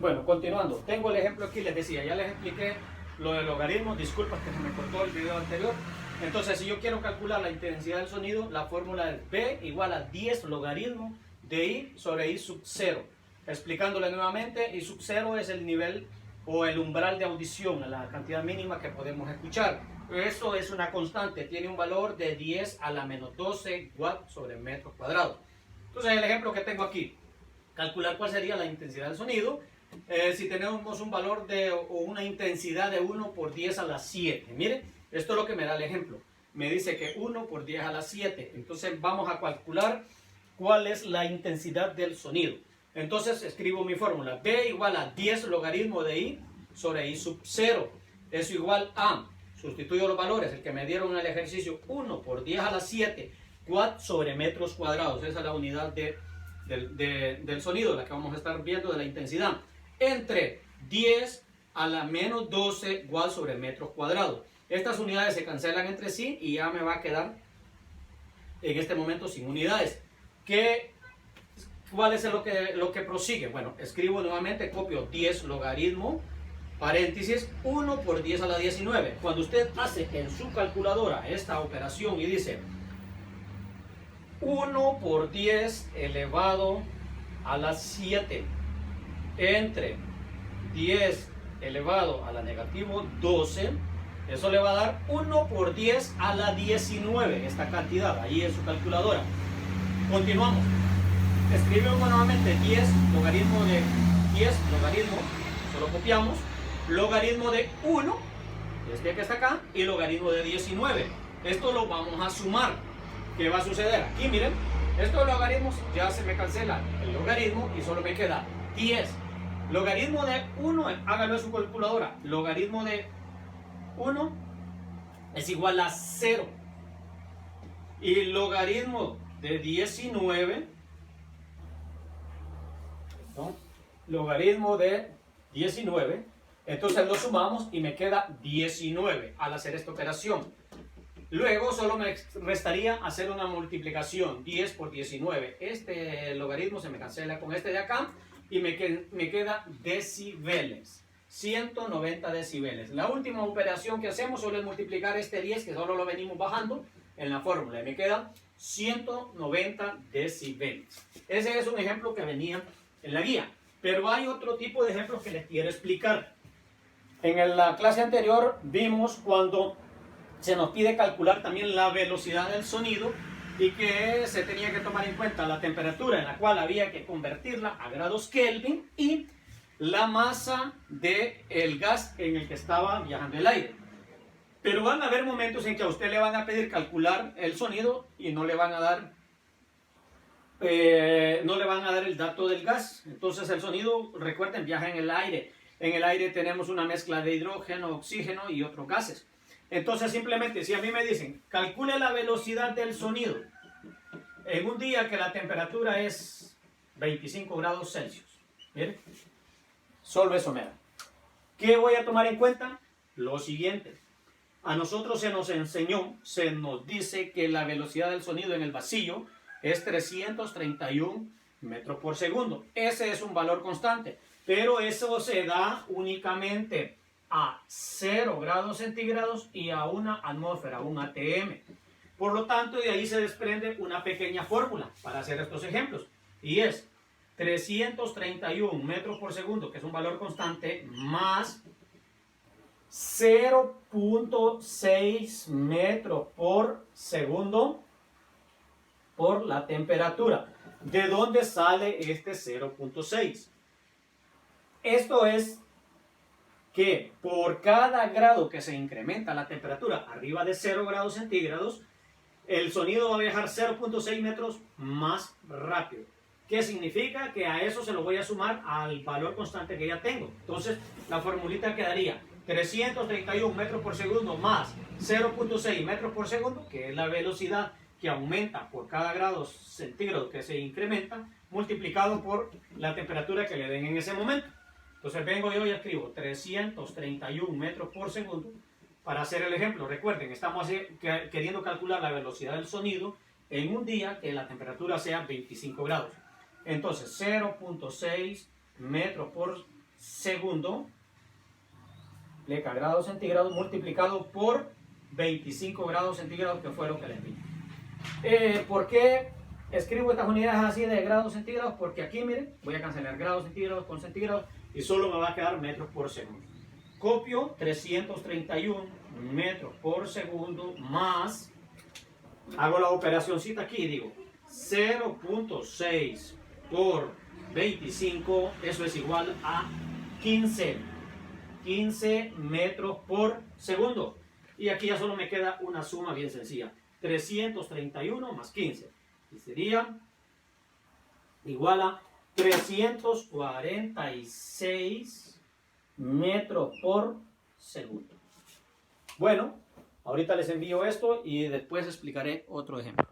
Bueno, continuando, tengo el ejemplo aquí, les decía, ya les expliqué lo del logaritmo, disculpas que se me cortó el video anterior. Entonces, si yo quiero calcular la intensidad del sonido, la fórmula es B igual a 10 logaritmo de I sobre I sub 0. Explicándole nuevamente, I sub 0 es el nivel o el umbral de audición, la cantidad mínima que podemos escuchar. Eso es una constante, tiene un valor de 10 a la menos 12 watts sobre metro cuadrado. Entonces, el ejemplo que tengo aquí, calcular cuál sería la intensidad del sonido. Si tenemos un valor o una intensidad de 1 por 10 a la 7. Miren, esto es lo que me da el ejemplo. Me dice que 1 por 10 a la 7. Entonces vamos a calcular cuál es la intensidad del sonido. Entonces escribo mi fórmula. B igual a 10 logaritmo de I sobre I sub 0. Eso igual a, sustituyo los valores, el que me dieron en el ejercicio, 1 por 10 a la 7, watt sobre metros cuadrados. Esa es la unidad del sonido, la que vamos a estar viendo de la intensidad. Entre 10 a la menos 12 watts sobre metros cuadrados. Estas unidades se cancelan entre sí y ya me va a quedar en este momento sin unidades. ¿Cuál es lo que prosigue? Bueno, escribo nuevamente, copio 10 logaritmo, paréntesis, 1 por 10 a la 19. Cuando usted hace en su calculadora esta operación y dice 1 por 10 elevado a la 7 entre 10 elevado a la negativo 12, eso le va a dar 1 por 10 a la 19, esta cantidad, ahí en su calculadora. Continuamos. Escribimos nuevamente 10 logaritmo de 10 logaritmo, solo copiamos, logaritmo de 1, este que está acá, y logaritmo de 19. Esto lo vamos a sumar. ¿Qué va a suceder? Aquí miren, estos logaritmos ya se me cancela el logaritmo y solo me queda 10. Logaritmo de 1, hágalo en su calculadora. Logaritmo de 1 es igual a 0. Y logaritmo de 19, ¿no? Logaritmo de 19, entonces lo sumamos y me queda 19 al hacer esta operación. Luego solo me restaría hacer una multiplicación, 10 por 19. Este logaritmo se me cancela con este de acá y me queda decibeles, 190 decibeles. La última operación que hacemos solo es multiplicar este 10, que solo lo venimos bajando en la fórmula, y me queda 190 decibeles. Ese es un ejemplo que venía en la guía, pero hay otro tipo de ejemplos que les quiero explicar. En la clase anterior vimos cuando se nos pide calcular también la velocidad del sonido y que se tenía que tomar en cuenta la temperatura en la cual había que convertirla a grados Kelvin y la masa del gas en el que estaba viajando el aire. Pero van a haber momentos en que a usted le van a pedir calcular el sonido y no le van a dar el dato del gas. Entonces el sonido, recuerden, viaja en el aire. En el aire tenemos una mezcla de hidrógeno, oxígeno y otros gases. Entonces simplemente si a mí me dicen calcule la velocidad del sonido en un día que la temperatura es 25 grados Celsius, miren, solo eso me da. ¿Qué voy a tomar en cuenta? Lo siguiente. A nosotros se nos dice que la velocidad del sonido en el vacío es 331 metros por segundo. Ese es un valor constante, pero eso se da únicamente a 0 grados centígrados y a una atmósfera, un ATM. Por lo tanto, de ahí se desprende una pequeña fórmula para hacer estos ejemplos, y es 331 metros por segundo, que es un valor constante, más 0.6 metros por segundo por la temperatura. ¿De dónde sale este 0.6? Esto es que por cada grado que se incrementa la temperatura arriba de 0 grados centígrados, el sonido va a viajar 0.6 metros más rápido. ¿Qué significa? Que a eso se lo voy a sumar al valor constante que ya tengo. Entonces la formulita quedaría 331 metros por segundo más 0.6 metros por segundo, que es la velocidad que aumenta por cada grado centígrado que se incrementa, multiplicado por la temperatura que le den en ese momento. Entonces vengo yo y escribo 331 metros por segundo para hacer el ejemplo. Recuerden, estamos queriendo calcular la velocidad del sonido en un día que la temperatura sea 25 grados. Entonces 0.6 metros por segundo, pleca grados centígrados multiplicado por 25 grados centígrados, que fue lo que les di. ¿Por qué escribo estas unidades así de grados centígrados? Porque aquí, miren, voy a cancelar grados centígrados con centígrados y solo me va a quedar metros por segundo. Copio 331 metros por segundo más, hago la operacioncita aquí y digo 0.6 por 25, eso es igual a 15 metros por segundo. Y aquí ya solo me queda una suma bien sencilla, 331 más 15, y sería igual a 346 metros por segundo. Bueno, ahorita les envío esto y después explicaré otro ejemplo.